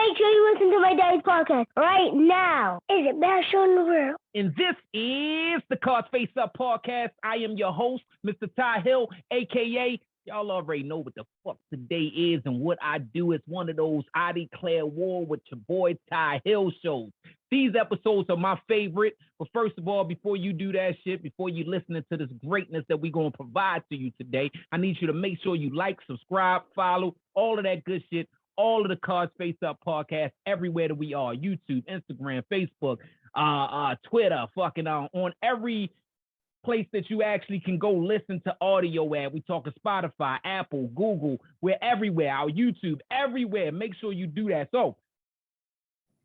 Make sure you listen to my daddy's podcast right now. Is it best show in the world? And this is the Cards Face Up podcast. I am your host, Mr. Ty Hill, a.k.a. Y'all already know what the fuck today is and what I do. It's one of those I declare war with your boy Ty Hill shows. These episodes are my favorite. But first of all, before you do that shit, before you listening to this greatness that we're going to provide to you today, I need you to make sure you like, subscribe, follow, all of that good shit. All of the Cards Face Up podcast everywhere that we are. YouTube, Instagram, Facebook, Twitter, fucking on every place that you actually can go listen to audio at. We talking Spotify, Apple, Google. We're everywhere. Our YouTube, everywhere. Make sure you do that. So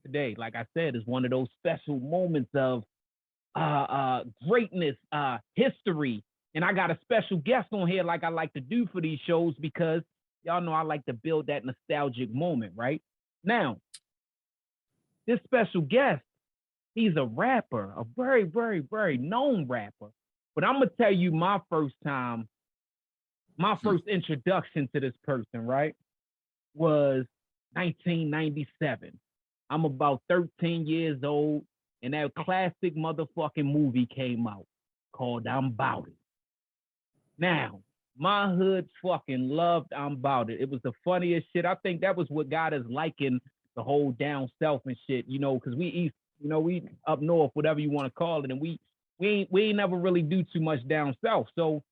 today, like I said, is one of those special moments of greatness, history. And I got a special guest on here like I like to do for these shows because y'all know I like to build that nostalgic moment, right? Now, this special guest, he's a rapper, a very, very, very known rapper. But I'm going to tell you my first introduction to this person, right, was 1997. I'm about 13 years old, and that classic motherfucking movie came out called I'm Bout It. Now, my hood fucking loved I'm Bout It. It was the funniest shit. I think that was what got us liking the whole down south and shit, you know, because we east, you know, we up north, whatever you want to call it, and we ain't never really do too much down south. So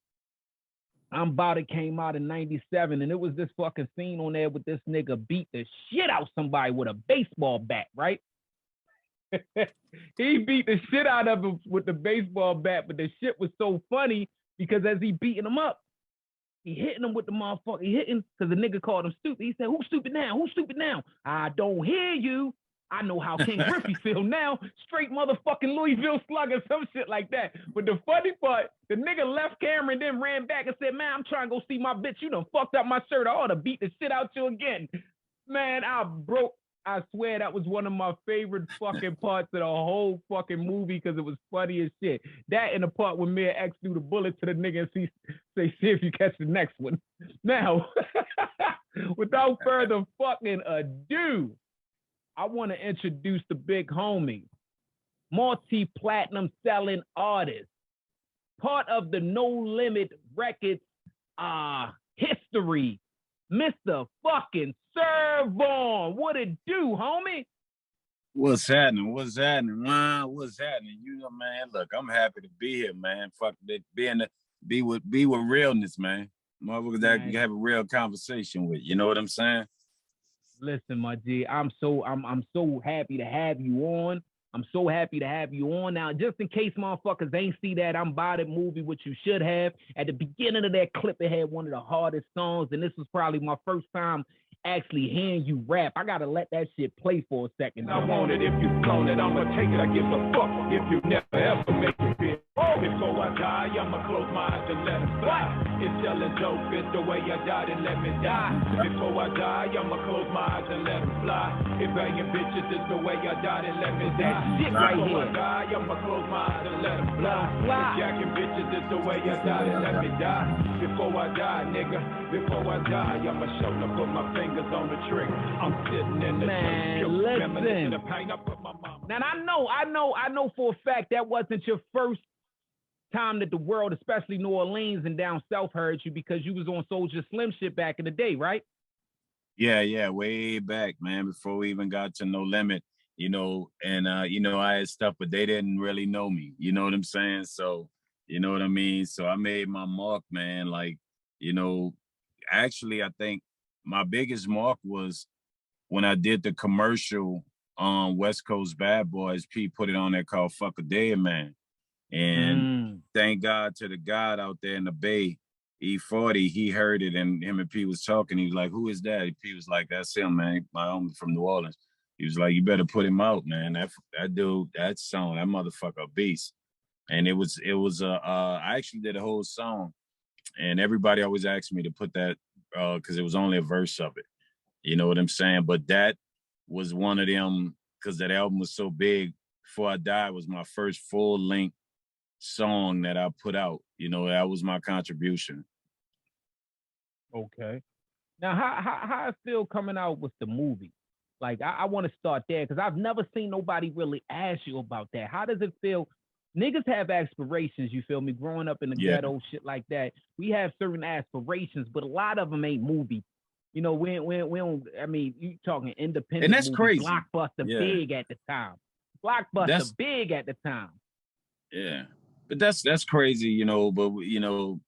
I'm Bout It came out in 97, and it was this fucking scene on there with this nigga beat the shit out somebody with a baseball bat, right? He beat the shit out of him with the baseball bat, but the shit was so funny because as he beating him up, he hitting him with the motherfucker. He hitting because the nigga called him stupid. He said, "Who's stupid now? Who's stupid now? I don't hear you. I know how King Griffey feel now. Straight motherfucking Louisville Slugger," some shit like that. But the funny part, the nigga left camera and then ran back and said, "Man, I'm trying to go see my bitch. You done fucked up my shirt. I ought to beat the shit out you again." Man, I swear that was one of my favorite fucking parts of the whole fucking movie because it was funny as shit. That and the part when me and X threw the bullet to the nigga and say, "See if you catch the next one." Now, without further fucking ado, I want to introduce the big homie, multi-platinum selling artist, part of the No Limit Records history, Mr. fucking serv-on. What it do, homie? What's happening? What's happening, man? What's happening? You know, man, look, I'm happy to be here, man. Fuck that, be with realness, man. Motherfuckers that can have a real conversation with. You know what I'm saying? Listen, my G, I'm so happy to have you on. I'm so happy to have you on. Now, just in case motherfuckers ain't see that I'm Bout It movie, which you should have, at the beginning of that clip, it had one of the hardest songs, and this was probably my first time actually hearing you rap. I gotta let that shit play for a second. I want it if you clone it, I'ma take it. I give a fuck if you never ever make it fit. Before I die, I'ma close my eyes and let it fly. It's selling dope, it's the way I died and let me die. Before I die, I'ma close my eyes and let it fly. If banging bitches is the way I died and let me die. Shit right Before here. I die, I'ma close my eyes and let it fly. If jacking bitches is the way I died and let me die. Before I die, nigga, before I die, I'ma show to put my fingers on the trigger. I'm sitting in the listen. Now I know for a fact that wasn't your first time that the world, especially New Orleans and down south, heard you because you was on Soulja Slim shit back in the day, right? Yeah, way back, man, before we even got to No Limit, you know, and you know, I had stuff, but they didn't really know me. You know what I'm saying? So, you know what I mean? So I made my mark, man. Like, you know, actually, I think my biggest mark was when I did the commercial on West Coast Bad Boys. P put it on there called Fuck a Dead Man. And thank God to the God out there in the Bay, E40, he heard it and him and P was talking. He was like, "Who is that?" P was like, "That's him, man. My homie from New Orleans." He was like, "You better put him out, man. That dude, that song, that motherfucker a beast." And it was I actually did a whole song and everybody always asked me to put that because it was only a verse of it. You know what I'm saying? But that was one of them, because that album was so big. Before I Die was my first full-length song that I put out. You know, that was my contribution. Okay. Now, how I feel coming out with the movie? Like, I want to start there because I've never seen nobody really ask you about that. How does it feel? Niggas have aspirations, you feel me? Growing up in the ghetto, shit like that. We have certain aspirations, but a lot of them ain't movie. You know, we don't, I mean, you talking independent and that's movies, crazy. Blockbuster big at the time. Blockbuster big at the time. Yeah. But that's crazy, you know, but you know,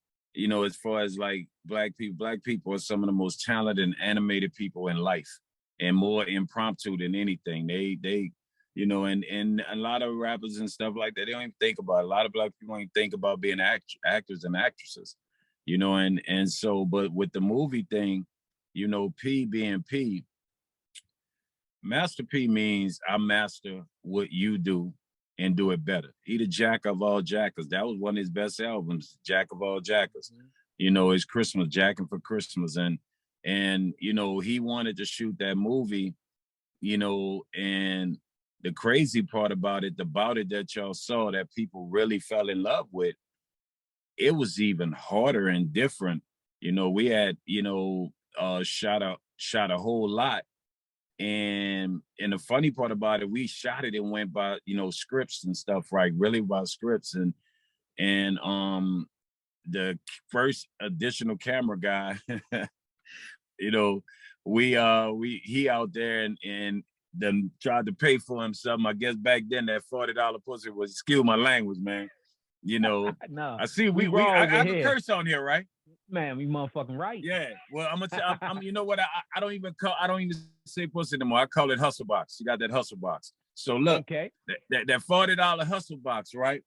as far as like black people are some of the most talented and animated people in life and more impromptu than anything. They you know, and a lot of rappers and stuff like that, they don't even think about it. A lot of black people don't even think about being actors and actresses, you know, and so, but with the movie thing, you know, P being P, Master P means I master what you do and do it better. He the jack of all jackers. That was one of his best albums, Jack of All Jackers. Mm-hmm. You know, it's Christmas, Jacking for Christmas. And, you know, he wanted to shoot that movie, you know, and the crazy part about it that y'all saw that people really fell in love with, it was even harder and different. You know, we had, you know, shot a whole lot. And the funny part about it, we shot it and went by, you know, scripts and stuff, right? Really by scripts. And the first additional camera guy, you know, he out there and then tried to pay for him something. I guess back then that $40 pussy was, excuse my language, man. You know, no, I see I have a curse on here, right? Man, we motherfucking right. Yeah. Well, I'm you know what? I don't even say pussy anymore. I call it hustle box. You got that hustle box. So look, okay, that $40 hustle box, right?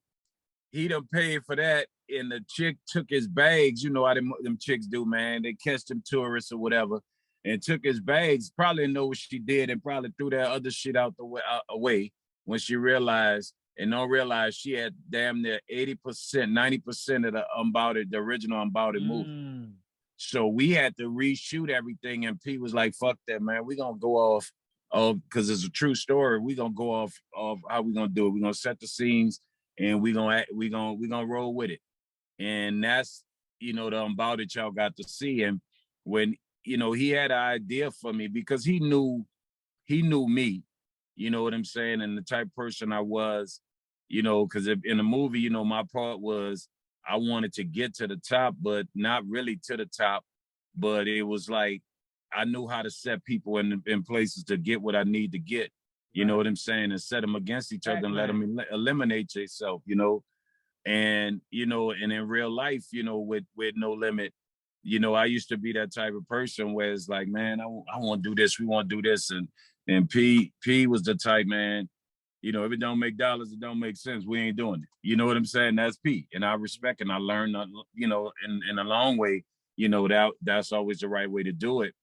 He done paid for that, and the chick took his bags. You know how them chicks do, man. They catch them tourists or whatever, and took his bags. Probably didn't know what she did, and probably threw that other shit out away when she realized. And don't realize she had damn near 80%, 90% of the original unbounded movie. So we had to reshoot everything, and P was like, "Fuck that, man. We gonna go off because it's a true story. We gonna go off how we gonna do it. We gonna set the scenes, and we gonna roll with it." And that's, you know, the unbounded y'all got to see. And when, you know, he had an idea for me because he knew me. You know what I'm saying, and the type of person I was. You know, because in the movie, you know, my part was I wanted to get to the top, but not really to the top. But it was like I knew how to set people in places to get what I need to get. You know what I'm saying? And set them against each other and let them eliminate yourself, you know. And, you know, and in real life, you know, with No Limit, you know, I used to be that type of person where it's like, man, I want to do this. We want to do this. And P was the type, man. You know, if it don't make dollars, it don't make sense. We ain't doing it. You know what I'm saying? That's P. And I respect and I learned, you know, in a long way, you know, that's always the right way to do it.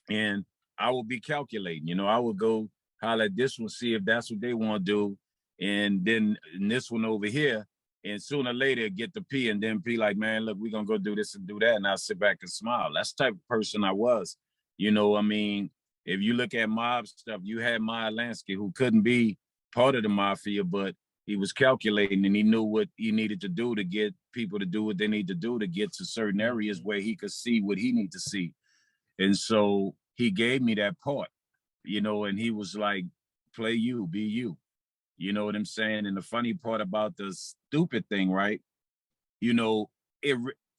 And I will be calculating, you know, I will go holler at this one, see if that's what they want to do. And then this one over here, and sooner or later get the P, and then P like, man, look, we're going to go do this and do that. And I'll sit back and smile. That's the type of person I was. You know, I mean, if you look at mob stuff, you had Meyer Lansky, who couldn't be part of the mafia, but he was calculating and he knew what he needed to do to get people to do what they need to do to get to certain areas where he could see what he need to see. And so he gave me that part, you know, and he was like, play you, be you. You know what I'm saying? And the funny part about the stupid thing, right? You know,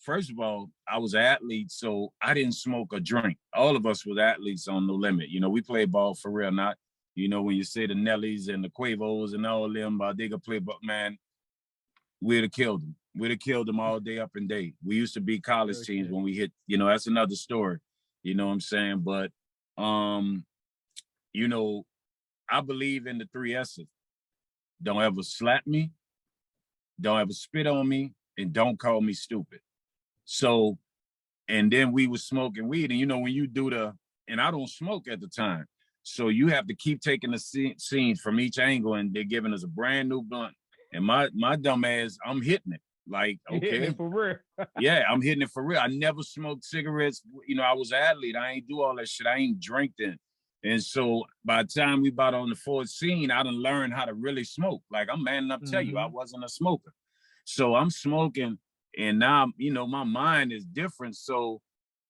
first of all, I was an athlete, so I didn't smoke or drink. All of us was athletes on No Limit. You know, we played ball for real, not, you know, when you say the Nellies and the Quavos and all of them, they could play, but man, we'd have killed them. We'd have killed them all day up and day. We used to be college teams when we hit, you know, that's another story. You know what I'm saying? But, you know, I believe in the 3 S's. Don't ever slap me, don't ever spit on me, and don't call me stupid. So, and then we was smoking weed, and you know, when you do and I don't smoke at the time, so you have to keep taking the scenes from each angle, and they're giving us a brand new blunt. And my dumb ass, I'm hitting it. Like, okay. Hitting it for real. Yeah, I'm hitting it for real. I never smoked cigarettes. You know, I was an athlete. I ain't do all that shit. I ain't drink then. And so by the time we about on the 4th scene, I done learned how to really smoke. Like, I'm man enough to tell you, I wasn't a smoker. So I'm smoking, and now, you know, my mind is different. So,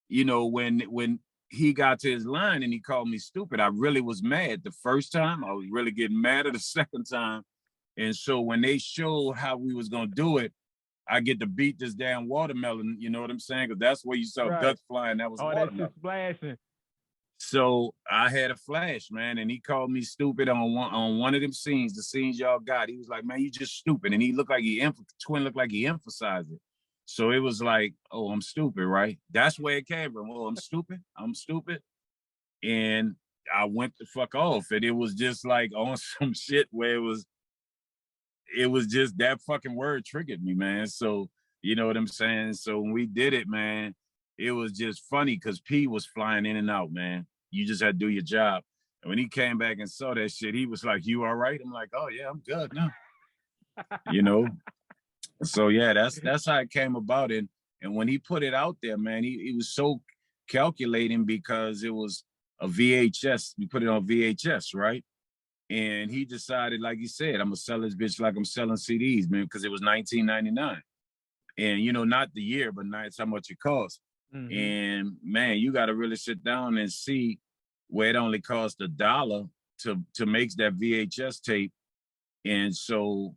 you know, when he got to his line and he called me stupid. I really was mad the first time. I was really getting mad at the second time. And so when they showed how we was gonna do it, I get to beat this damn watermelon, you know what I'm saying? Because that's where you saw ducks flying. That was watermelon. That shit splashing. So I had a flash, man, and he called me stupid on one of them scenes, the scenes y'all got. He was like, man, you just stupid. And he looked like Twin looked like he emphasized it. So it was like, oh, I'm stupid, right? That's where it came from. Oh, I'm stupid. I'm stupid. And I went the fuck off. And it was just like on some shit where it was just that fucking word triggered me, man. So, you know what I'm saying? So when we did it, man, it was just funny because P was flying in and out, man. You just had to do your job. And when he came back and saw that shit, he was like, you all right? I'm like, oh yeah, I'm good now. You know? So yeah, that's how it came about. And when he put it out there, man, he was so calculating because it was a VHS. We put it on VHS, right? And he decided, like he said, I'm gonna sell this bitch like I'm selling CDs, man, because it was $19.99. And you know, not the year, but it's how much it costs. Mm-hmm. And man, you got to really sit down and see where it only cost $1 to make that VHS tape. And so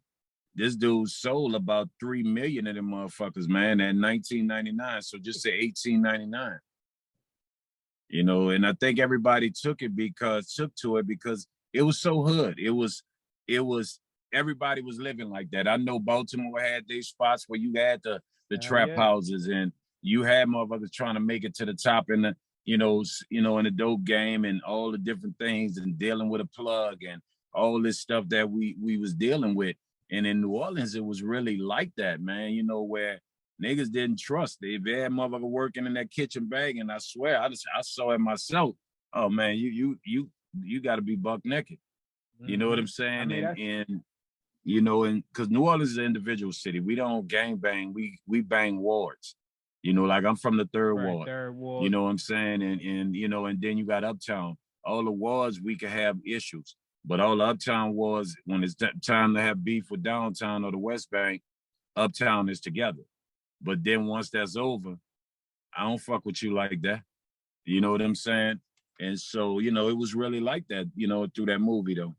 this dude sold about 3 million of them motherfuckers, man, at $19.99. So just say $18.99. You know, and I think everybody took to it because it was so hood. It was everybody was living like that. I know Baltimore had these spots where you had the trap houses, and you had motherfuckers trying to make it to the top in the, in the dope game and all the different things and dealing with a plug and all this stuff that we was dealing with. And in New Orleans, it was really like that, man, you know, where niggas didn't trust. They had motherfucker working in that kitchen bag, and I swear, I saw it myself. Oh man, you got to be buck naked. You know what I'm saying? I mean, and you know, and because New Orleans is an individual city, we don't gang bang, we bang wards. You know, like I'm from the third ward. You know what I'm saying? And you know, and then you got Uptown. All the wards we can have issues, but all the Uptown wards, when it's time to have beef with downtown or the West Bank, Uptown is together. But then once that's over, I don't fuck with you like that. You know what I'm saying? And so, you know, it was really like that, you know, through that movie though.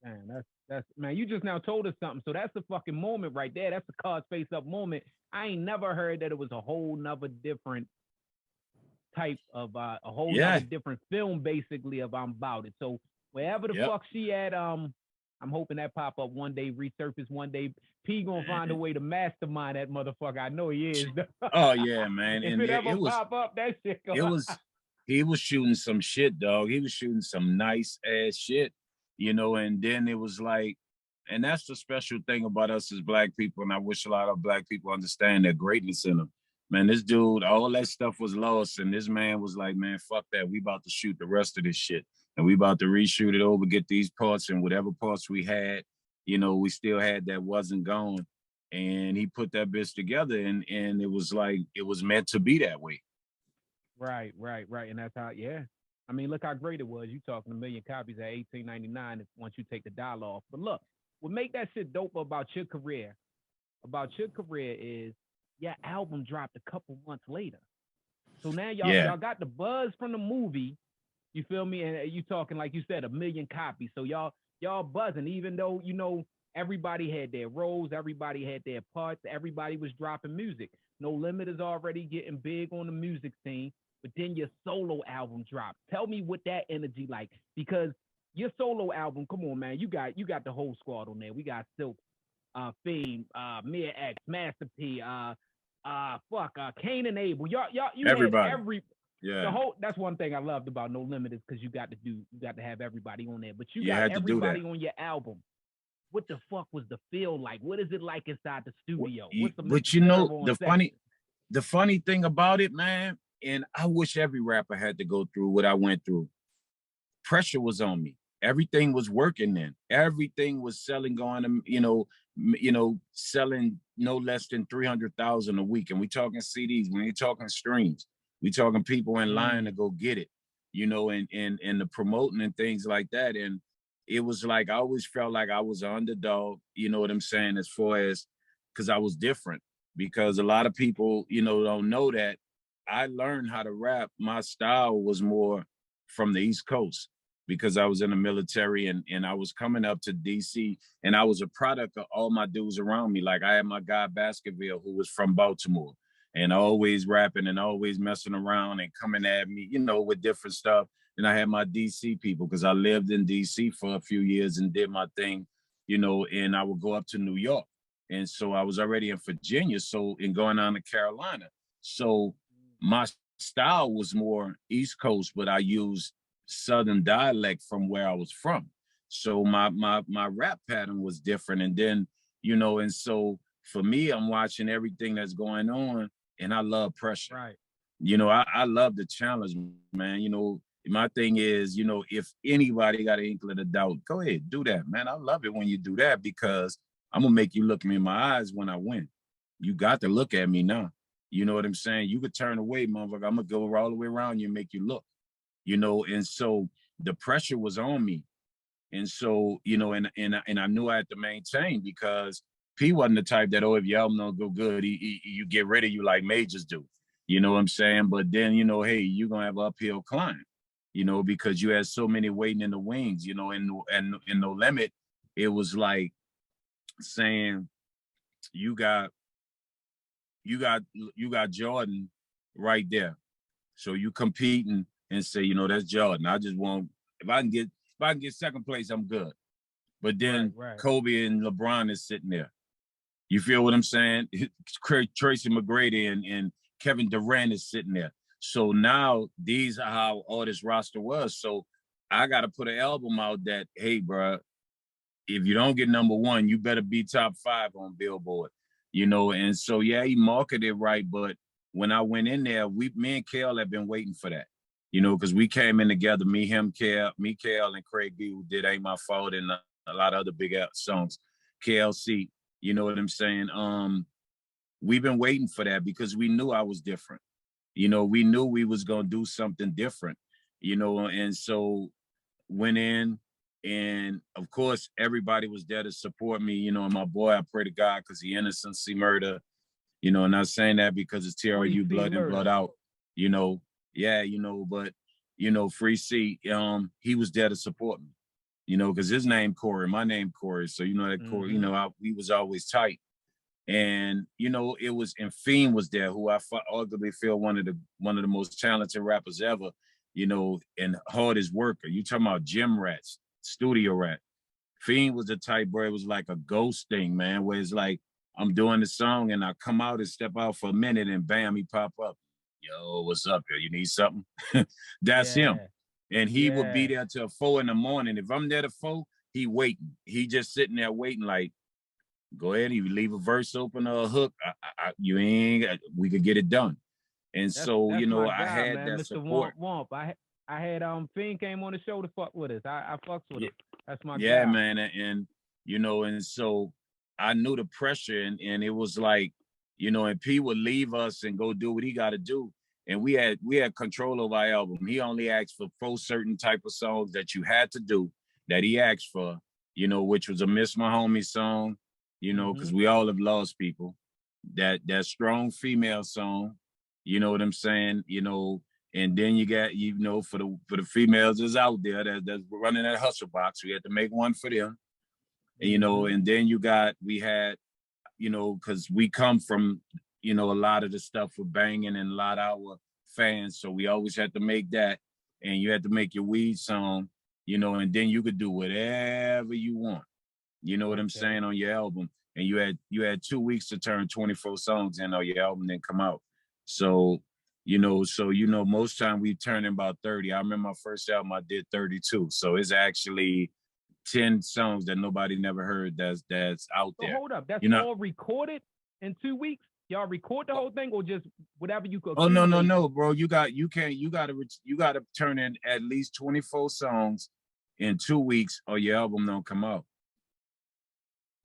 Man, that's man, you just now told us something. So that's the fucking moment right there. That's the cards face up moment. I ain't never heard that it was a whole nother different type of a whole nother different film basically of I'm About It. So wherever the fuck she at, I'm hoping that pop up one day, resurface one day. P gonna find a way to mastermind that motherfucker. I know he is. Oh yeah, man. If and it ever pop up, that shit he was shooting some shit, dog. He was shooting some nice ass shit, you know, and then it was like, and that's the special thing about us as Black people, and I wish a lot of Black people understand that greatness in them. Man, this dude, all that stuff was lost, and this man was like, man, fuck that. We about to shoot the rest of this shit, and we about to reshoot it over, get these parts, and whatever parts we had, you know, we still had that wasn't gone. And he put that bitch together, and it was like, it was meant to be that way. Right. And that's how, I mean, look how great it was. You talking 1 million copies at $18.99 once you take the $1 off. But look, what make that shit dope about your career is your album dropped a couple months later. So now y'all got the buzz from the movie, you feel me? And you talking, like you said, 1 million copies. So y'all buzzing, even though, you know, everybody had their roles, everybody had their parts, everybody was dropping music. No Limit is already getting big on the music scene, but then your solo album dropped. Tell me what that energy like, because your solo album, come on, man, you got the whole squad on there. We got Silk, Fame, Mia X, Master P, Cain and Abel. Y'all everybody. Had every the whole. That's one thing I loved about No Limit is because you got to have everybody on there. But you got everybody on your album. What the fuck was the feel like? What is it like inside the studio? But you know, the funny thing about it, man, and I wish every rapper had to go through what I went through. Pressure was on me. Everything was working then. Everything was selling, going, you know, selling no less than 300,000 a week. And we talking CDs, we ain't talking streams. We talking people in line to go get it, you know, and the promoting and things like that. And it was like, I always felt like I was an underdog, you know what I'm saying, as far as, because I was different. Because a lot of people, you know, don't know that I learned how to rap. My style was more from the East Coast because I was in the military and I was coming up to DC and I was a product of all my dudes around me. Like I had my guy Baskerville who was from Baltimore and always rapping and always messing around and coming at me, you know, with different stuff. And I had my DC people because I lived in DC for a few years and did my thing, you know, and I would go up to New York. And so I was already in Virginia, so and going on to Carolina. So my style was more East Coast, but I used Southern dialect from where I was from. So my rap pattern was different. And then, you know, and so for me, I'm watching everything that's going on and I love pressure. Right. You know, I love the challenge, man. You know, my thing is, you know, if anybody got an inkling of doubt, go ahead, do that, man. I love it when you do that because I'm gonna make you look me in my eyes when I win. You got to look at me now. You know what I'm saying? You could turn away, motherfucker. I'm gonna go all the way around you and make you look. You know, and so the pressure was on me. And so, you know, and I knew I had to maintain because P wasn't the type that, oh, if your album don't go good, you get rid of you like majors do. You know what I'm saying? But then, you know, hey, you're gonna have an uphill climb, you know, because you had so many waiting in the wings, you know, and in No Limit, it was like saying you got Jordan right there. So you competing and say, you know, that's Jordan. I just want if I can get second place, I'm good. But then right. Kobe and LeBron is sitting there. You feel what I'm saying? Tracy McGrady and Kevin Durant is sitting there. So now these are how all this roster was. So I got to put an album out that, hey, bro, if you don't get number one, you better be top 5 on Billboard, you know? And so, yeah, he marketed right. But when I went in there, me and Kel have been waiting for that, you know, because we came in together, me, Kel, and Craig B, who did Ain't My Fault and a lot of other big songs, KLC, you know what I'm saying? We've been waiting for that because we knew I was different. You know, we knew we was going to do something different, you know, and so went in and of course, everybody was there to support me, you know, and my boy, I pray to God because he innocent, see murder, you know, not saying that because it's TRU blood in, blood out, you know, yeah, you know, but, you know, Free C, he was there to support me, you know, because his name Corey, my name Corey. So, you know, that Corey, you know, we was always tight. And, you know, it was, and Fiend was there, who I arguably feel one of the most talented rappers ever, you know, and hardest worker. You talking about gym rats, studio rat. Fiend was the type where it was like a ghost thing, man, where it's like, I'm doing the song and I come out and step out for a minute and bam, he pop up. Yo, what's up, yo? You need something? That's him. And he would be there till 4 in the morning. If I'm there to 4, he waiting. He just sitting there waiting like, go ahead, you leave a verse open or a hook. You ain't, we could get it done. And so, you know, I had man, that Mr. support. Womp. I had Fiend came on the show to fuck with us. I fucks with him. That's my guy. Yeah, man. And, you know, and so I knew the pressure and it was like, you know, and P would leave us and go do what he got to do. And we had control of our album. He only asked for 4 certain type of songs that you had to do that he asked for, you know, which was a Miss My Homie song, you know, because we all have lost people. That strong female song, you know what I'm saying, you know, and then you got, you know, for the females that's out there that's running that hustle box, we had to make one for them, and, you know, and then we had, you know, because we come from, you know, a lot of the stuff with banging and a lot of our fans, so we always had to make that, and you had to make your weed song, you know, and then you could do whatever you want. You know what I'm saying, on your album. And you had 2 weeks to turn 24 songs in on your album and come out. So, you know, most time we turn in about 30. I remember my first album, I did 32. So it's actually 10 songs that nobody never heard that's out there. So hold up, that's all recorded in 2 weeks? Y'all record the whole thing or just whatever you could? Oh, no, bro. You got to turn in at least 24 songs in 2 weeks or your album don't come out.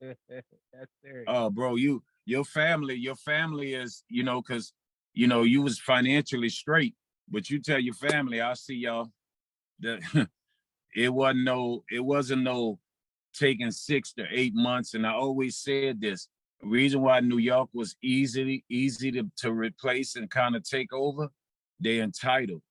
That's serious. Oh, bro, your family is, you know, because, you know, you was financially straight, but you tell your family, I see y'all, that it wasn't no taking 6 to 8 months. And I always said this, reason why New York was easy to replace and kind of take over, they entitled.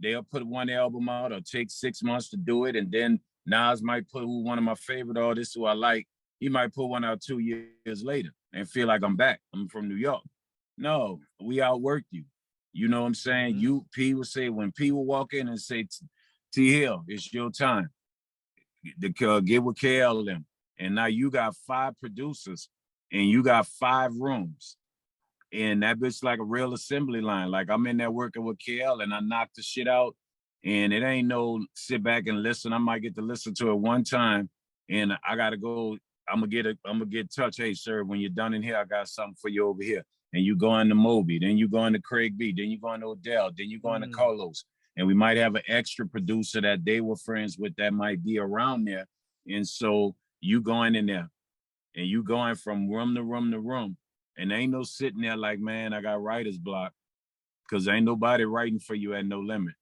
They'll put one album out or take 6 months to do it, and then Nas might put one of my favorite artists who I like, he might put one out 2 years later and feel like I'm back. I'm from New York. No, we outworked you. You know what I'm saying? You, P would say, when P would walk in and say, T Hill, it's your time. Get with KL them. And now you got 5 producers and you got 5 rooms. And that bitch like a real assembly line. Like I'm in there working with KL and I knock the shit out. And it ain't no sit back and listen. I might get to listen to it one time and I gotta go. I'm gonna get touch. Hey, sir, when you're done in here, I got something for you over here. And you go into Moby, then you go into Craig B, then you go into Odell, then you go into Carlos. And we might have an extra producer that they were friends with that might be around there. And so you going in there and you going from room to room to room. And ain't no sitting there like, man, I got writer's block. Because ain't nobody writing for you at No Limit.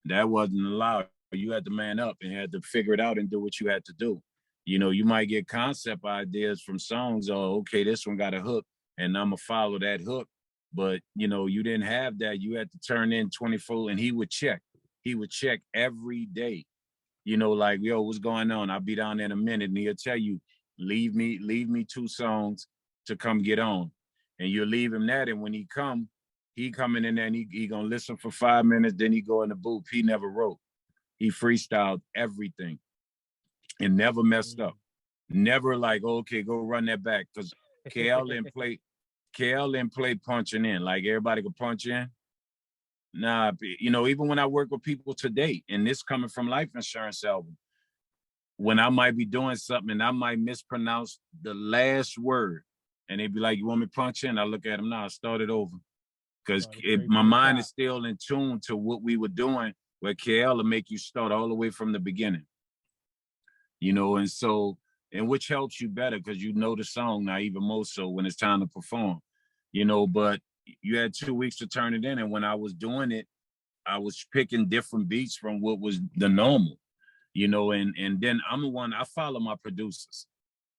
That wasn't allowed. You had to man up and had to figure it out and do what you had to do. You know, you might get concept ideas from songs. Oh, okay, this one got a hook and I'm going to follow that hook. But, you know, you didn't have that. You had to turn in 24 and he would check. He would check every day. You know, like, yo, what's going on? I'll be down there in a minute and he'll tell you, leave me 2 songs to come get on. And you'll leave him that. And when he coming in there and he gonna listen for 5 minutes, then he go in the booth. He never wrote. He freestyled everything and never messed up. Never like, okay, go run that back. Because KL didn't play punching in. Like everybody could punch in. Nah, you know, even when I work with people today, and this coming from Life Insurance album, when I might be doing something and I might mispronounce the last word, and they'd be like, you want me to punch in? I look at them, nah, start it over. Because my mind is still in tune to what we were doing, where KL will make you start all the way from the beginning. You know, and so, and which helps you better because you know the song now even more so when it's time to perform. You know, but you had 2 weeks to turn it in. And when I was doing it, I was picking different beats from what was the normal, you know, and then I'm the one, I follow my producers.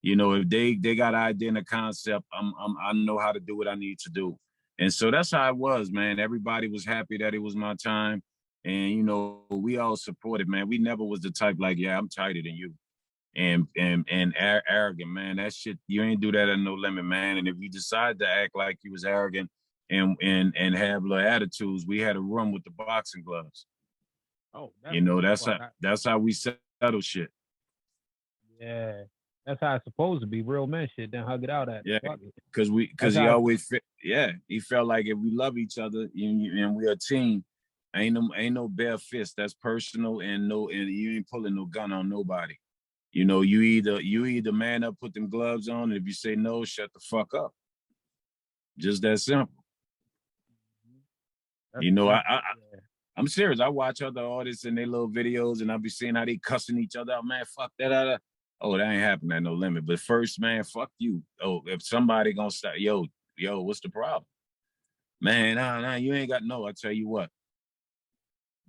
You know, if they got an idea and a concept, I know how to do what I need to do. And so that's how it was, man. Everybody was happy that it was my time. And, you know, we all supported, man. We never was the type like, yeah, I'm tighter than you. And arrogant, man. That shit, you ain't do that at No Limit, man. And if you decide to act like you was arrogant and have little attitudes, we had a room with the boxing gloves. Oh, you know, that's how we settle shit. Yeah. That's how it's supposed to be. Real men shit. Then hug it out at. Yeah, because he always he felt like if we love each other and we're a team, ain't no bare fist. That's personal and you ain't pulling no gun on nobody. You know, you either man up, put them gloves on, and if you say no, shut the fuck up. Just that simple. You know, I'm serious. I watch other artists and their little videos, and I'll be seeing how they cussing each other out. Man, fuck that. Oh, that ain't happening at No Limit. But first, man, fuck you. Oh, if somebody gonna start, yo, what's the problem? Man, nah, you ain't got no. I tell you what,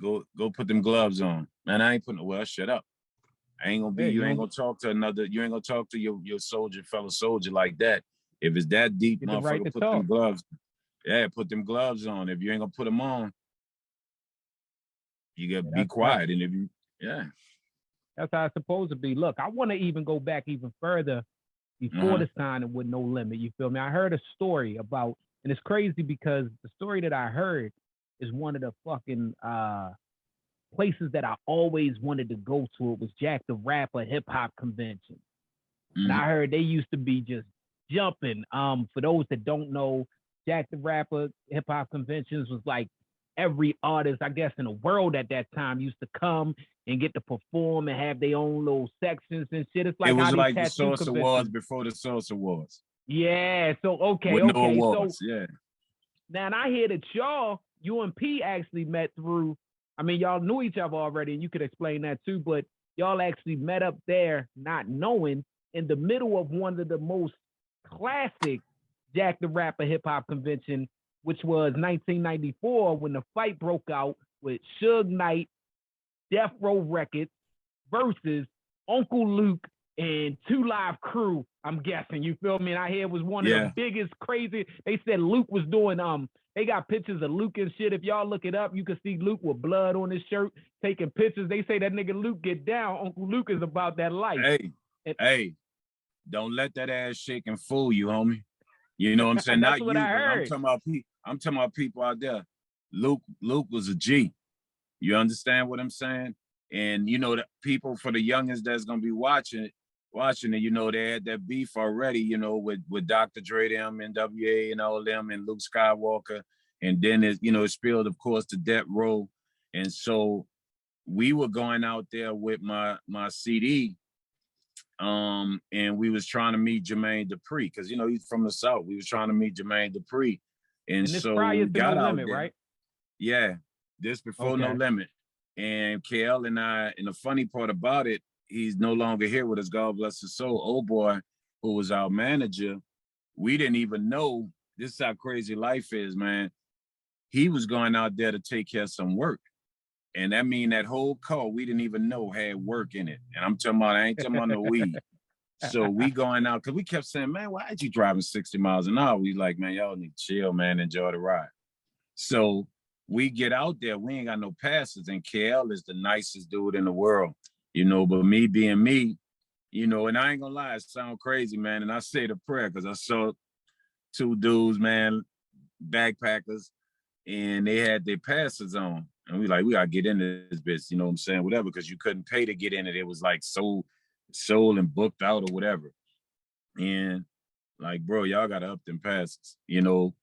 go put them gloves on. Man, I ain't putting. Well, shut up. I ain't gonna be. You ain't gonna talk to another. You ain't gonna talk to your fellow soldier like that. If it's that deep, motherfucker, put them gloves. Yeah, put them gloves on. If you ain't gonna put them on, you gotta be quiet. And if you, that's how it's supposed to be. Look, I want to even go back even further before the signing with No Limit. You feel me? I heard a story about, and it's crazy because the story that I heard is one of the fucking places that I always wanted to go to. It was Jack the Rapper hip hop convention. And I heard they used to be just jumping. For those that don't know, Jack the Rapper hip hop conventions was like every artist, I guess, in the world at that time used to come and get to perform and have their own little sections and shit. It's like it was like the Source Awards before the Source Awards. Yeah. So okay. With no awards, so now I hear that you and P actually met through. I mean, y'all knew each other already, and you could explain that too. But y'all actually met up there, not knowing, in the middle of one of the most classic Jack the Rapper hip hop convention, which was 1994 when the fight broke out with Suge Knight, Death Row Records versus Uncle Luke and 2 Live crew, I'm guessing, you feel me? And I hear it was one of the biggest crazy. They said Luke was doing, they got pictures of Luke and shit. If y'all look it up, you can see Luke with blood on his shirt, taking pictures. They say that nigga Luke get down. Uncle Luke is about that life. Hey, don't let that ass shaking fool you, homie. You know what I'm saying? That's Not what you, I heard. I'm talking about people out there. Luke was a G. You understand what I'm saying? And you know, the people, for the youngest that's gonna be watching it, you know, they had that beef already, you know, with Dr. Dre, them, NWA and all them, and Luke Skywalker. And then it, you know, it spilled, of course, to Death Row. And so we were going out there with my CD, and we was trying to meet Jermaine Dupri, because you know he's from the South. We was trying to meet Jermaine Dupri, and this so prior we to got No out Limit, there. right? Yeah, this before No Limit. And KL and I, and the funny part about it, he's no longer here with us, God bless his soul. Old boy, who was our manager, we didn't even know. This is how crazy life is, man. He was going out there to take care of some work. And that mean that whole car we didn't even know had work in it. And I'm talking about, I ain't talking about no weed. So we going out, because we kept saying, man, why are you driving 60 miles an hour? We like, man, y'all need to chill, man, enjoy the ride. So we get out there, we ain't got no passes, and KL is the nicest dude in the world, you know, but me being me, you know, and I ain't gonna lie, it sound crazy, man, and I say the prayer, because I saw 2 dudes, man, backpackers, and they had their passes on, and we gotta get into this bitch, you know what I'm saying, whatever, because you couldn't pay to get in it. It was like sold and booked out or whatever. And like, bro, y'all gotta up them passes, you know.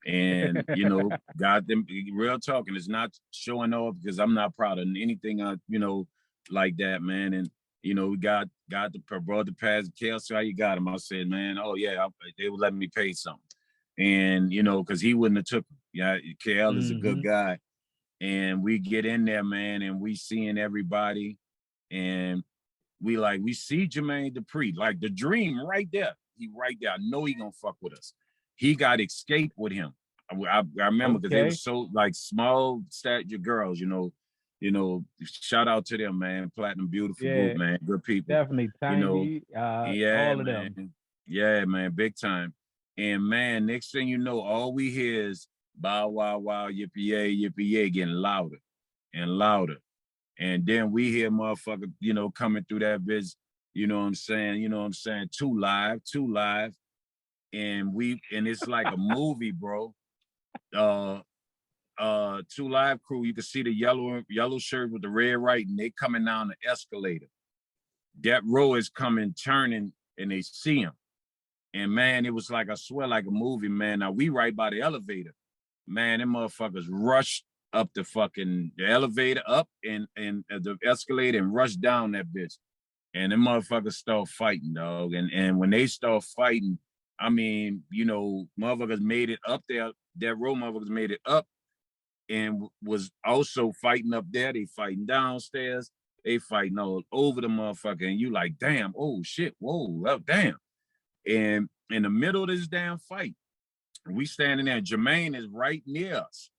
And you know, got them, real talking, it's not showing off, because I'm not proud of anything, you know, like that, man. And you know, we brought the pass. KL, so how you got him? I said, man, oh yeah, they would let me pay something. And you know, because he wouldn't have took him. Yeah, KL is a good guy. And we get in there, man, and we seeing everybody, and we see Jermaine Dupri, like the dream right there. He right there. I know he gonna fuck with us. He got Escape with him. I remember, because they were so like small stature girls, you know, shout out to them, man. Platinum Beautiful group, man. Good people. Definitely Tiny, you know, all of them. Yeah, man, big time. And man, next thing you know, all we hear is bow wow wow, yippee yay, getting louder and louder. And then we hear motherfucker, you know, coming through that bitch, you know what I'm saying, 2 Live. And it's like a movie, bro. 2 Live crew, you can see the yellow shirt with the red writing. They coming down the escalator. That row is coming, turning, and they see him. And man, it was like, I swear, like a movie, man. Now we right by the elevator. Man, them motherfuckers rushed up the elevator up and the escalator, and rushed down that bitch. And them motherfuckers start fighting, dog. And when they start fighting, I mean, you know, motherfuckers made it up there. That row motherfuckers made it up and was also fighting up there. They fighting downstairs. They fighting all over the motherfucker. And you like, damn, oh shit, whoa, oh, damn. And in the middle of this damn fight, we standing there. Jermaine is right near us,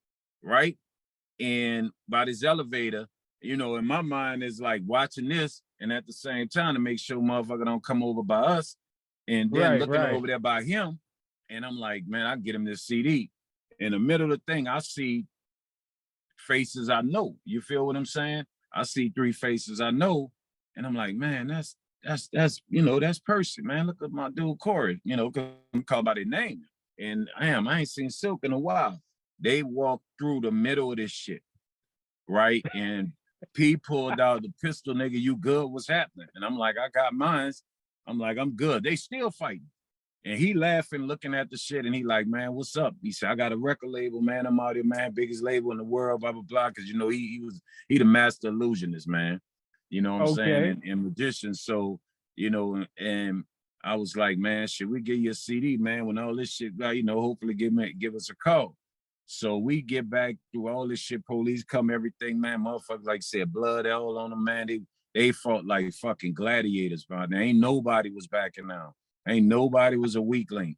right? And by this elevator, you know, in my mind is like watching this, and at the same time to make sure motherfucker don't come over by us, and then looking over there by him. And I'm like, man, I get him this CD. In the middle of the thing, I see faces I know. You feel what I'm saying? I see 3 faces I know, and I'm like, man, that's you know, that's Percy, man. Look at my dude Corey, you know, I'm called by their name. And I ain't seen Silk in a while. They walked through the middle of this shit, right? And P pulled out the pistol, nigga, you good? What's happening? And I'm like, I got mines. I'm like, I'm good. They still fighting. And he laughing, looking at the shit, and he like, man, what's up? He said, I got a record label, man. I'm out here, man, biggest label in the world, blah, blah, blah. Cause you know, he the master illusionist, man. You know what I'm saying? And magician. So, you know, and I was like, man, should we get you a CD, man? When all this shit, you know, hopefully give us a call. So we get back through all this shit. Police come, everything, man. Motherfuckers, like said, blood all on them, man. They fought like fucking gladiators, man. There ain't nobody was backing down. Ain't nobody was a weak link.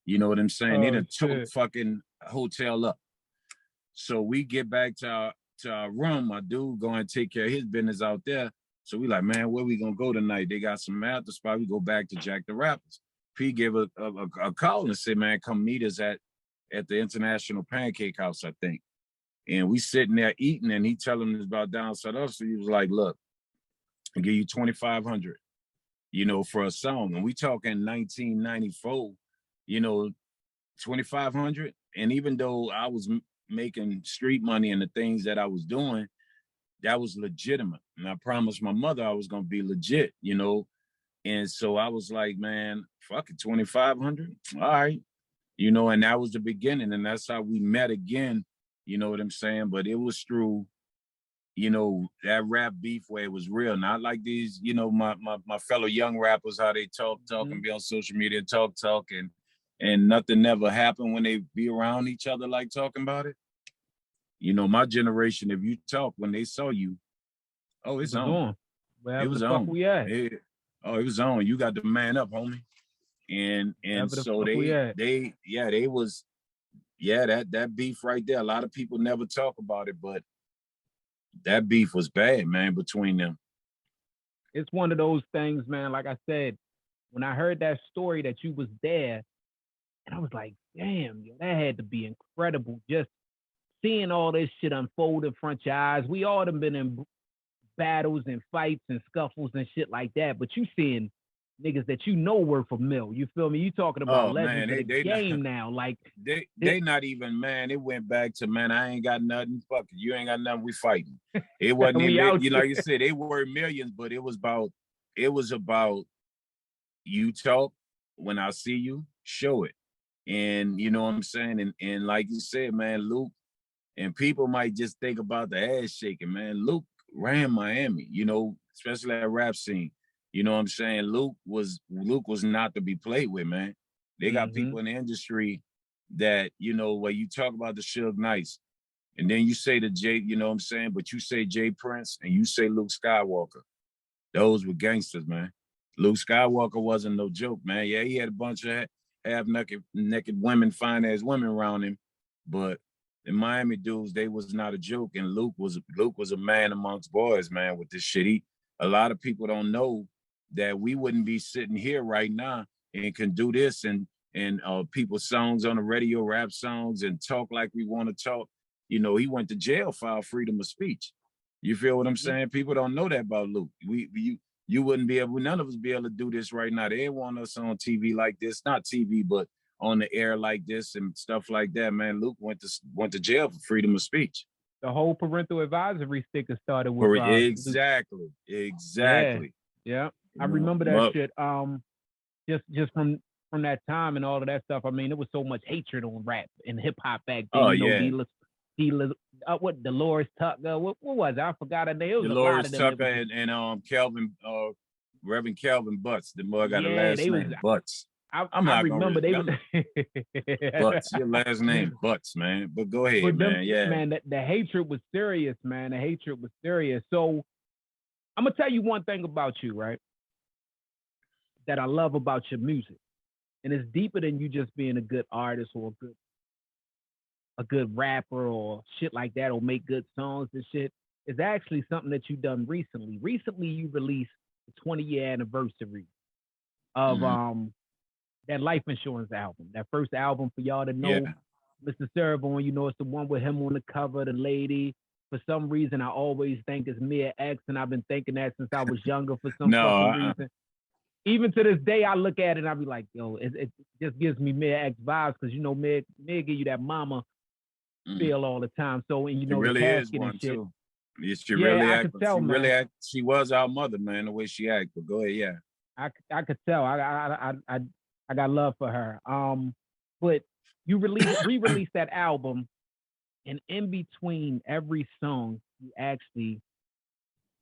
You know what I'm saying? They done took fucking hotel up. So we get back to our room. My dude going to take care of his business out there. So we like, man, where we gonna go tonight? They got some after spot. We go back to Jack the Rappers. P gave a call and said, man, come meet us at the International Pancake House, I think. And we sitting there eating, and he telling us about down south. So he was like, look, I'll give you 2,500, you know, for a song. And we talking 1994, you know, 2,500. And even though I was making street money and the things that I was doing, that was legitimate. And I promised my mother I was gonna be legit, you know. And so I was like, man, fuck it, 2,500. All right. You know, and that was the beginning. And that's how we met again. You know what I'm saying? But it was through, you know, that rap beef where it was real. Not like these, you know, my fellow young rappers, how they talk and be on social media, talk and nothing never happened when they be around each other like talking about it. You know, my generation, if you talk when they saw you, oh, it's on. Wherever it was the on. Fuck we at. It was on. You got to man up, homie. And so they was, that beef right there. A lot of people never talk about it, but that beef was bad, man, between them. It's one of those things, man. Like I said, when I heard that story that you was there, and I was like, damn, yo, that had to be incredible. Just seeing all this shit unfold in front of your eyes. We all done been in battles and fights and scuffles and shit like that, but you seeing niggas that you know worth a mill. You feel me? You talking about legends of the game now. Like they not even, man. It went back to, man, I ain't got nothing. Fuck it. You ain't got nothing. We fighting. It wasn't even, you know, like you said, they were millions, but it was about you talk. When I see you, show it. And you know what I'm saying? And like you said, man, Luke, and people might just think about the ass shaking, man. Luke ran Miami, you know, especially that rap scene. You know what I'm saying? Luke was not to be played with, man. They got people in the industry that, you know, where you talk about the Suge Knights, and then you say the Jay, you know what I'm saying? But you say Jay Prince and you say Luke Skywalker. Those were gangsters, man. Luke Skywalker wasn't no joke, man. Yeah, he had a bunch of half-naked women, fine-ass women around him, but the Miami dudes, they was not a joke. And Luke was a man amongst boys, man, with this shit. A lot of people don't know that we wouldn't be sitting here right now and can do this and people's songs on the radio, rap songs, and talk like we want to talk. You know, he went to jail for our freedom of speech. You feel what I'm saying? People don't know that about Luke. You wouldn't be able, none of us be able to do this right now. They want us on TV like this, not TV, but on the air like this and stuff like that, man. Luke went to jail for freedom of speech. The whole parental advisory sticker started with exactly. Yeah. I remember that shit. Just from that time and all of that stuff. I mean, there was so much hatred on rap and hip hop back then. Oh, you know, what Dolores Tucker? What was it? I forgot her name. Dolores Tucker and Kelvin, Reverend Kelvin Butts. The boy got a last name Butts. I remember they were Butts. Your last name Butts, man. But go ahead, man. Yeah, man. The hatred was serious, man. The hatred was serious. So I'm gonna tell you one thing about you, right? That I love about your music, and it's deeper than you just being a good artist or a good rapper or shit like that, or make good songs and shit. It's actually something that you done recently. Recently, you released the 20-year anniversary of that life insurance album, that first album for y'all to know. Mr. Serv-on, you know, it's the one with him on the cover, the lady. For some reason, I always think it's Mia X, and I've been thinking that since I was younger for some fucking reason. Even to this day, I look at it and I be like, yo, it just gives me Mia X vibes, because, you know, Mia give you that mama feel all the time. So, and you know, really the casket and shit. Too. She really I could tell, man. She was our mother, man, the way she acted. But go ahead, yeah. I could tell. I got love for her. But you re-released that album, and in between every song, you actually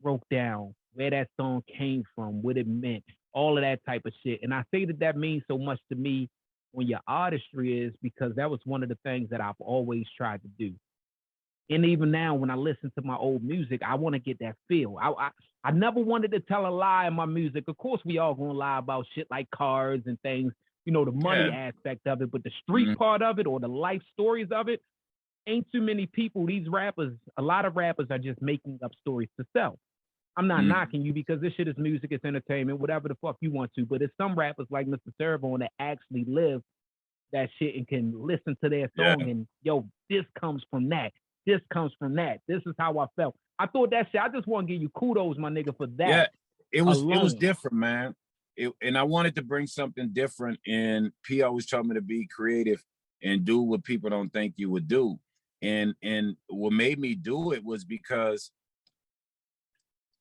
broke down where that song came from, what it meant, all of that type of shit. And I say that means so much to me when your artistry is, because that was one of the things that I've always tried to do. And even now, when I listen to my old music, I want to get that feel. I never wanted to tell a lie in my music. Of course, we all gonna lie about shit like cars and things, you know, the money aspect of it, but the street part of it, or the life stories of it, ain't too many people. These rappers, a lot of rappers are just making up stories to sell. I'm not knocking you because this shit is music, it's entertainment, whatever the fuck you want to. But it's some rappers like Mr. Serv-on that actually live that shit and can listen to their song and yo, this comes from that. This comes from that. This is how I felt. I thought that shit. I just want to give you kudos, my nigga, for that. Yeah, it was different, man. And I wanted to bring something different. And P always told me to be creative and do what people don't think you would do. And what made me do it was because,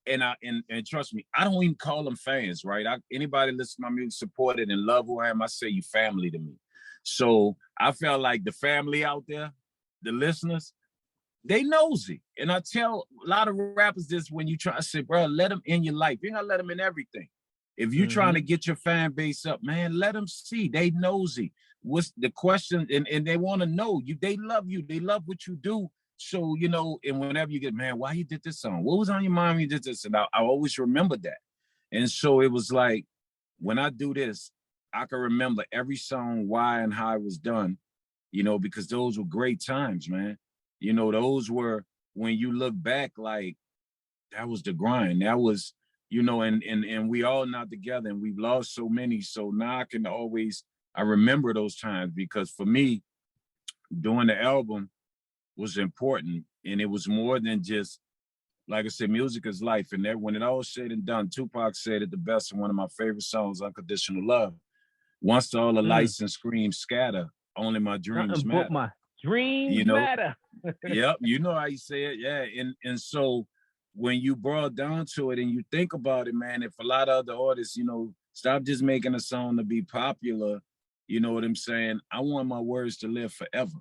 and trust me, I don't even call them fans, right? Anybody listen to my music, support it, and love who I am, I say you family to me. So I felt like the family out there, the listeners, they nosy. And I tell a lot of rappers this when you try to say, bro, let them in your life. You're gonna let them in everything. If you're trying to get your fan base up, man, let them see. They nosy. What's the question? And they want to know you. They love you. They love what you do. So, you know, and whenever you get, man, why you did this song? What was on your mind when you did this? And I always remember that. And so it was like, when I do this, I can remember every song, why and how it was done, you know, because those were great times, man. You know, those were, when you look back, like, that was the grind. That was, you know, and we all not together and we've lost so many. So now I remember those times, because for me, doing the album was important. And it was more than just, like I said, music is life. And that, when it all said and done, Tupac said it the best in one of my favorite songs, Unconditional Love. Once all the lights and screams scatter, only my dreams matter. My dreams matter. Yep, you know how you say it. Yeah, and so when you brought down to it and you think about it, man, if a lot of other artists, you know, stop just making a song to be popular, you know what I'm saying? I want my words to live forever.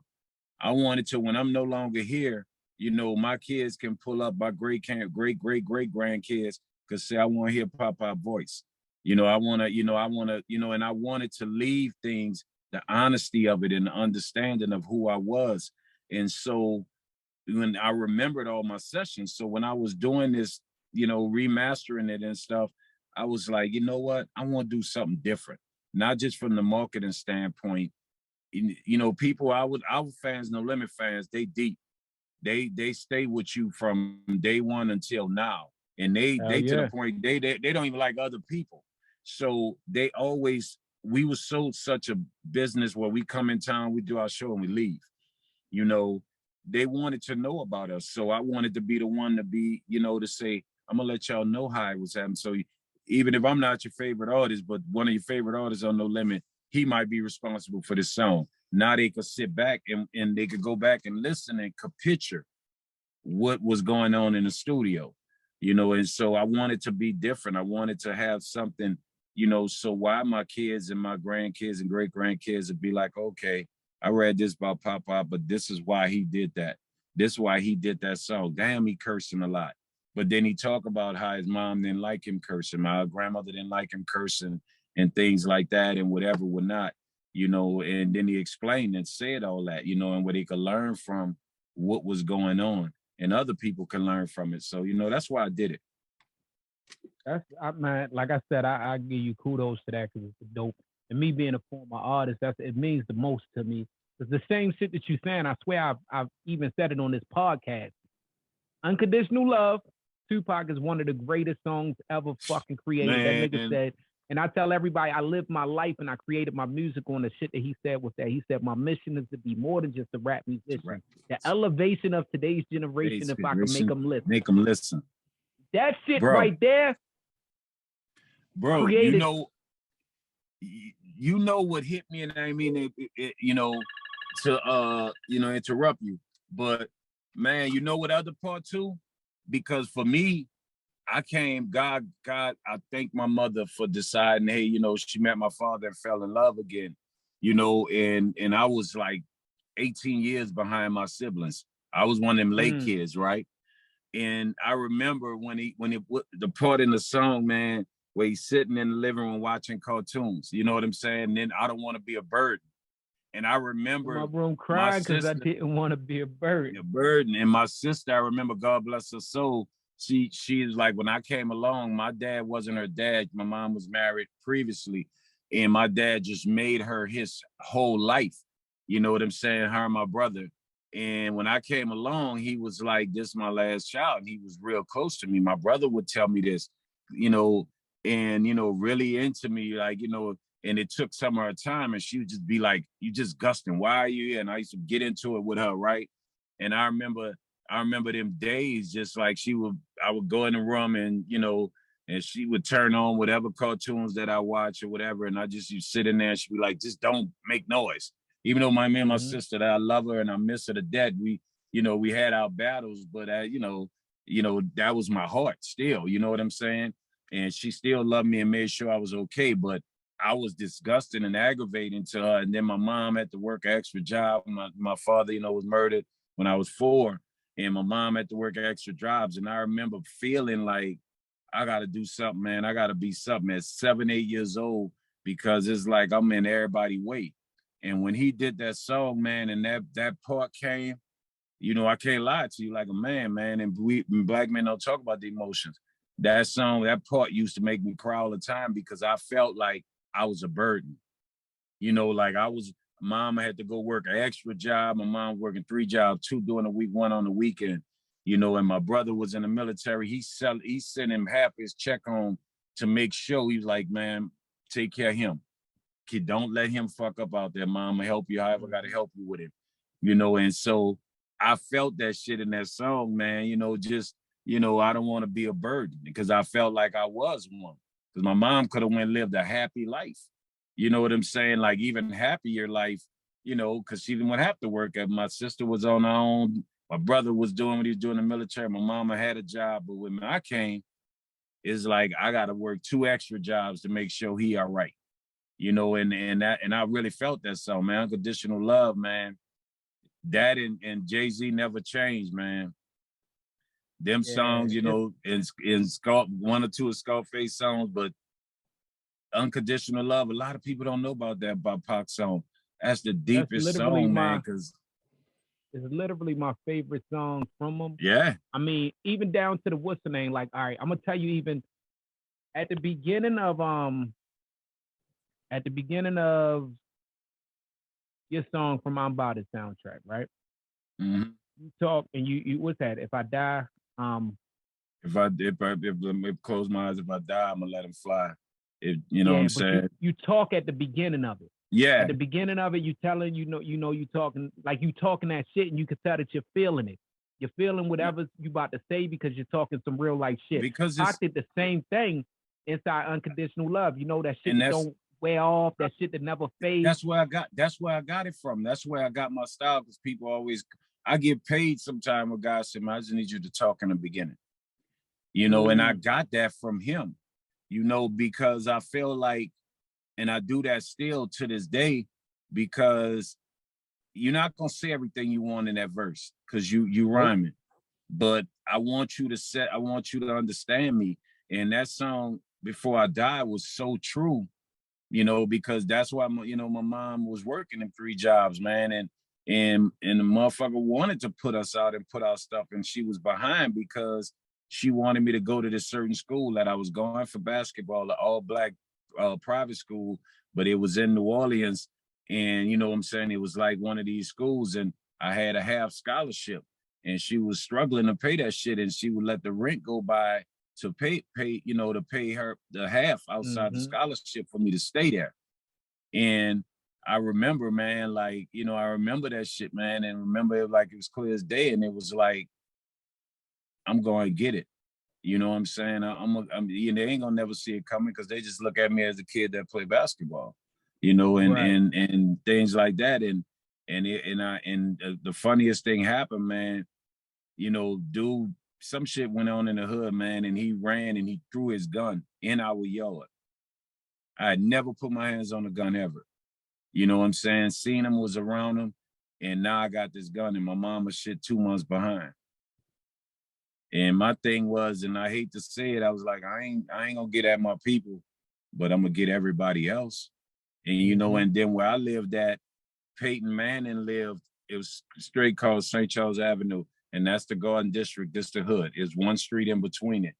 I want it to, when I'm no longer here, you know, my kids can pull up my great grandkids, because say, I want to hear Papa voice. You know, I want to, and I wanted to leave things, the honesty of it and the understanding of who I was. And so when I remembered all my sessions, so when I was doing this, you know, remastering it and stuff, I was like, you know what? I want to do something different, not just from the marketing standpoint. You know, people, our fans, No Limit fans, they deep. They stay with you from day one until now. And they to the point, they don't even like other people. So they always, we were such a business where we come in town, we do our show and we leave. You know, they wanted to know about us. So I wanted to be the one to be, you know, to say, I'm gonna let y'all know how it was happening. So even if I'm not your favorite artist, but one of your favorite artists on No Limit, he might be responsible for this song. Now they could sit back and they could go back and listen and could picture what was going on in the studio, you know. And so I wanted to be different. I wanted to have something, you know, so why my kids and my grandkids and great grandkids would be like, okay, I read this about Papa, but this is why he did that. This is why he did that song. Damn, he cursing a lot. But then he talked about how his mom didn't like him cursing. My grandmother didn't like him cursing and things like that and whatever would not, you know. And then he explained and said all that, you know, and where they could learn from what was going on and other people can learn from it. So, you know, that's why I did it. Man, like I said, I give you kudos to that because it's dope. And me being a former artist, it means the most to me. It's the same shit that you're saying. I swear I've even said it on this podcast. Unconditional Love, Tupac is one of the greatest songs ever fucking created. Man. That nigga said, and I tell everybody, I lived my life and I created my music on the shit that he said was that. He said, my mission is to be more than just a rap musician. Right. The elevation of today's generation, if I can make them listen. Make them listen. That shit right there. Bro, created, you know what hit me, and I mean, you know, to, you know, interrupt you. But man, you know what other part too? Because for me, I came, God, I thank my mother for deciding, hey, you know, she met my father and fell in love again, you know, and I was like 18 years behind my siblings. I was one of them late kids, right? And I remember when the part in the song, man, where he's sitting in the living room watching cartoons, you know what I'm saying? And then I don't want to be a burden. And I remember in my room crying because I didn't want to be a burden. A burden. And my sister, I remember, God bless her soul, she was like, when I came along, my dad wasn't her dad. My mom was married previously. And my dad just made her his whole life. You know what I'm saying? Her and my brother. And when I came along, he was like, this is my last child. And he was real close to me. My brother would tell me this, you know, and, you know, really into me, like, you know, and it took some of her time. And she would just be like, you just gusting, why are you here? And I used to get into it with her, right? And I remember them days, just like I would go in the room and, you know, and she would turn on whatever cartoons that I watch or whatever. And I just used to sit in there and she'd be like, just don't make noise. Even though me and my sister, that I love her and I miss her to death, we, you know, we had our battles, but you know, that was my heart still, you know what I'm saying? And she still loved me and made sure I was okay, but I was disgusting and aggravating to her. And then my mom had to work an extra job. My father, you know, was murdered when I was 4, and my mom had to work extra jobs. And I remember feeling like, I got to do something, man. I got to be something at 7, 8 years old, because it's like I'm in everybody's way. And when he did that song, man, and that part came, you know, I can't lie to you, like a man, and black men don't talk about the emotions. That song, that part used to make me cry all the time, because I felt like I was a burden. You know, like mama had to go work an extra job. My mom working 3 jobs, 2 during the week, 1 on the weekend. You know, and my brother was in the military. He sent him half his check home to make sure. He was like, man, take care of him. Kid, don't let him fuck up out there. Mama help you however I gotta help you with him. You know, and so I felt that shit in that song, man. You know, just, you know, I don't want to be a burden, because I felt like I was one. Because my mom could have went and lived a happy life. You know what I'm saying? Like even happier life, you know, because she didn't have to work. My sister was on her own. My brother was doing what he was doing in the military. My mama had a job. But when I came, it's like I got to work 2 extra jobs to make sure he all right. You know, and I really felt that song, man. Unconditional Love, man. That and Jay-Z never changed, man. Them songs, you know, in 1 or 2 of Scarface songs, but Unconditional Love, a lot of people don't know about that by Pac song. That's the deepest song, man, because it's literally my favorite song from him. Yeah. I mean, even down to the what's the name? Like, all right, I'm gonna tell you, even at the beginning of your song from I'm About It soundtrack, right? Mm-hmm. You talk and you what's that? If I die, if I close my eyes, if I die, I'm gonna let him fly. You know what I'm saying? You talk at the beginning of it. Yeah. At the beginning of it, you telling you talking like you talking that shit, and you can tell that you're feeling it. You're feeling whatever you about to say because you're talking some real life shit. Because I did the same thing inside Unconditional Love. You know, that shit that don't wear off, that shit that never fades. That's where I got it from. That's where I got my style, because people always, I get paid sometime with guys say, I just need you to talk in the beginning. You know, and I got that from him, you know, because I feel like, and I do that still to this day, because you're not gonna say everything you want in that verse, because you rhyming. But I want you to understand me. And that song, Before I Die, was so true, you know, because that's why my mom was working in 3 jobs, man. And the motherfucker wanted to put us out and put our stuff, and she was behind because she wanted me to go to this certain school that I was going for basketball, an all-black private school, but it was in New Orleans. And you know what I'm saying? It was like one of these schools, and I had a half scholarship, and she was struggling to pay that shit, and she would let the rent go by to pay her the half outside the scholarship for me to stay there. And I remember, man, like, you know, I remember that shit, man, and remember it like it was clear as day. And it was like, I'm going to get it. You know what I'm saying? They ain't gonna never see it coming, because they just look at me as a kid that played basketball, you know, and things like that. And the funniest thing happened, man. You know, dude, some shit went on in the hood, man, and he ran and he threw his gun in our yard. I had never put my hands on a gun ever. You know what I'm saying? Seeing him was around him, and now I got this gun, and my mama shit 2 months behind. And my thing was, and I hate to say it, I was like, I ain't gonna get at my people, but I'm gonna get everybody else. And you know, and then where I lived at, Peyton Manning lived, it was straight called St. Charles Avenue, and that's the Garden District, this the hood. It's one street in between it.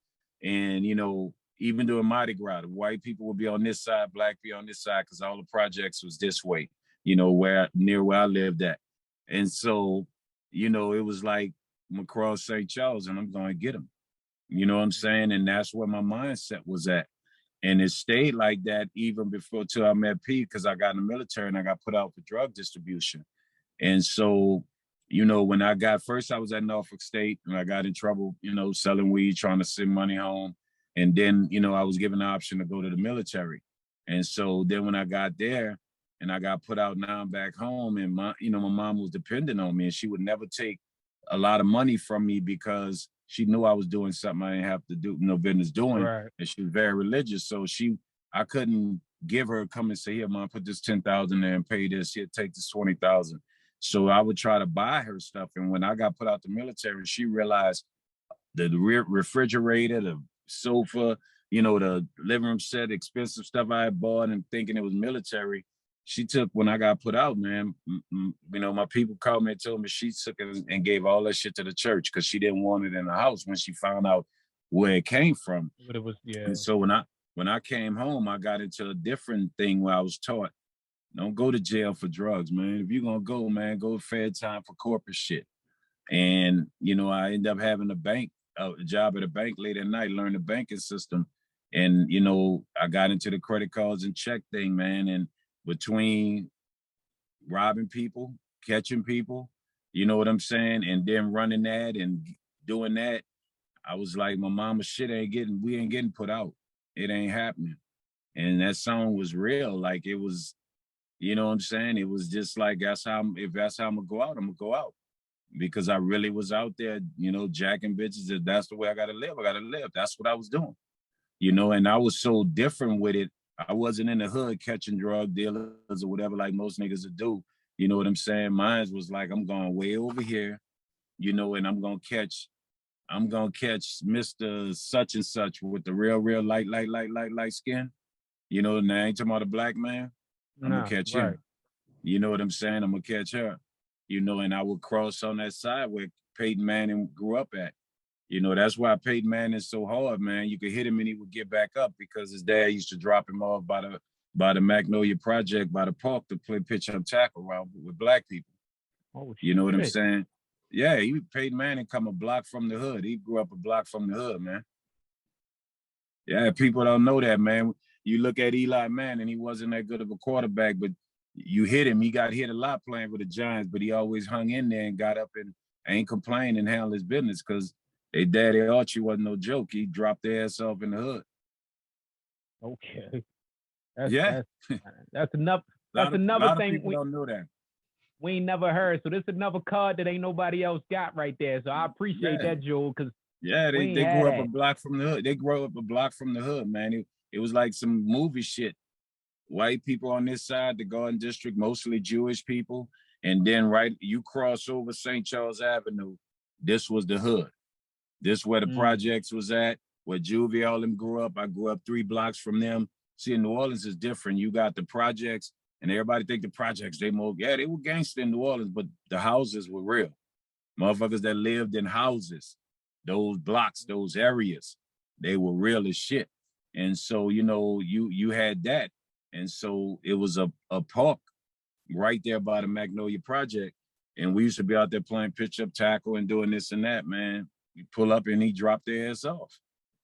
And you know, even during Mardi Gras, the white people would be on this side, black be on this side, because all the projects was this way, you know, near where I lived at. And so you know, it was like I'm across St. Charles and I'm going to get him. You know what I'm saying? And that's where my mindset was at. And it stayed like that even before till I met P, because I got in the military and I got put out for drug distribution. And so, you know, when I got first, I was at Norfolk State and I got in trouble, you know, selling weed, trying to send money home. And then, you know, I was given the option to go to the military. And so then when I got there and I got put out, now I'm back home, and my, you know, my mom was dependent on me and she would never take a lot of money from me because she knew I was doing something I didn't have to do, no business doing. Right. And she was very religious. So I couldn't give her, come and say, here, mom, put this 10,000 there and pay this. Here, take this 20,000. So I would try to buy her stuff. And when I got put out the military, she realized the refrigerator, the sofa, you know, the living room set, expensive stuff I had bought and thinking it was military. She took, when I got put out, man, you know, my people called me and told me she took it and gave all that shit to the church because she didn't want it in the house when she found out where it came from. But it was, yeah. And so when I came home, I got into a different thing where I was taught, don't go to jail for drugs, man. If you're going to go, man, go to fair time for corporate shit. And, you know, I ended up having a job at a bank late at night, learn the banking system. And, you know, I got into the credit cards and check thing, man. And between robbing people, catching people, you know what I'm saying? And then running that and doing that, I was like, my mama shit we ain't getting put out. It ain't happening. And that song was real. Like it was, you know what I'm saying? It was just like, if that's how I'm gonna go out, I'm gonna go out. Because I really was out there, you know, jacking bitches. If that's the way I gotta live, I gotta live. That's what I was doing. You know, and I was so different with it. I wasn't in the hood catching drug dealers or whatever like most niggas would do. You know what I'm saying? Mine was like, I'm going way over here, you know, and I'm gonna catch Mr. Such and such with the real light skin. You know, and I ain't talking about a black man. I'm gonna catch him. You know what I'm saying? I'm gonna catch her. You know, and I would cross on that side where Peyton Manning grew up at. You know, that's why Peyton Manning's so hard, man. You could hit him and he would get back up because his dad used to drop him off by the Magnolia Project, by the park to play pitch-up tackle around with black people. Oh, you know what I'm saying? Yeah, Peyton Manning come a block from the hood. He grew up a block from the hood, man. Yeah, people don't know that, man. You look at Eli Manning, he wasn't that good of a quarterback, but you hit him. He got hit a lot playing with the Giants, but he always hung in there and got up and ain't complained and handled his business because they daddy Archie wasn't no joke. He dropped their ass off in the hood. Okay. That's enough. That's another thing. People don't know that. We ain't never heard. So this is another card that ain't nobody else got right there. So I appreciate that, Joel, because they grew up a block from the hood. They grew up a block from the hood, man. It was like some movie shit. White people on this side, the Garden District, mostly Jewish people. And then you cross over St. Charles Avenue, this was the hood. This where the projects was at, where Juvie, all them grew up. I grew up 3 blocks from them. See, in New Orleans is different. You got the projects, and everybody think the projects, they were gangster in New Orleans, but the houses were real. Motherfuckers that lived in houses, those blocks, those areas, they were real as shit. And so, you know, you had that. And so it was a park right there by the Magnolia Project. And we used to be out there playing pitch-up tackle and doing this and that, man. You pull up and he dropped their ass off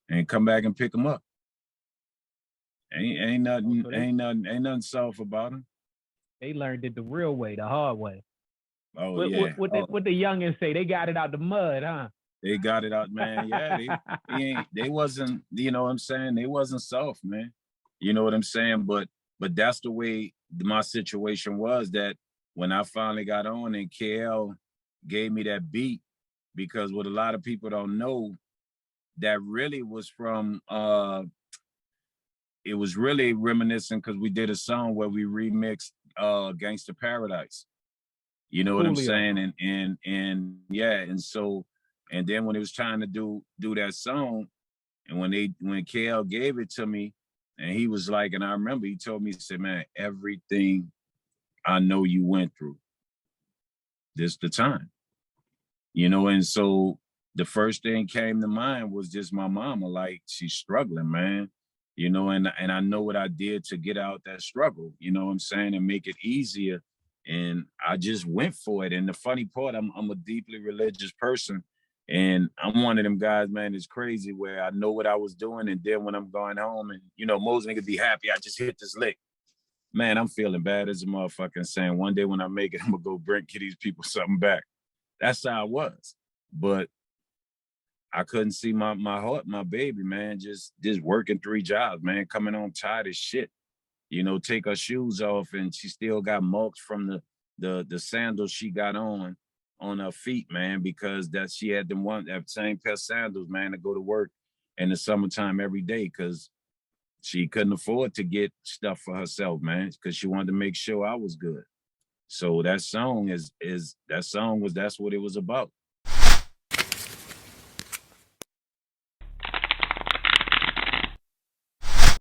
and come back and pick them up. Ain't nothing soft about them. They learned it the real way, the hard way. Oh, yeah. What the youngins say, they got it out the mud, huh? They got it out, man. Yeah, they wasn't, you know what I'm saying? They wasn't soft, man. You know what I'm saying? But that's the way my situation was, that when I finally got on and KL gave me that beat, because what a lot of people don't know, that really was from, it was really reminiscent because we did a song where we remixed Gangsta Paradise. You know what I'm saying? And yeah, and so, and then when it was time to do that song, and when KL gave it to me, and he was like, and I remember he told me, he said, man, everything I know you went through, this the time. You know, and so the first thing came to mind was just my mama, like, she's struggling, man. You know, and I know what I did to get out that struggle, you know what I'm saying, and make it easier. and I just went for it. And the funny part, I'm a deeply religious person, and I'm one of them guys, man, it's crazy where I know what I was doing, and then when I'm going home and, you know, most niggas be happy I just hit this lick. Man, I'm feeling bad as a motherfucker and saying one day when I make it, I'm gonna go bring these people something back. That's how I was. But I couldn't see my heart, my baby, man, just working 3 jobs, man, coming home tired as shit. You know, take her shoes off and she still got marks from the sandals she got on her feet, man, because that she had that same pair of sandals, man, to go to work in the summertime every day because she couldn't afford to get stuff for herself, man, because she wanted to make sure I was good. So that song that's what it was about.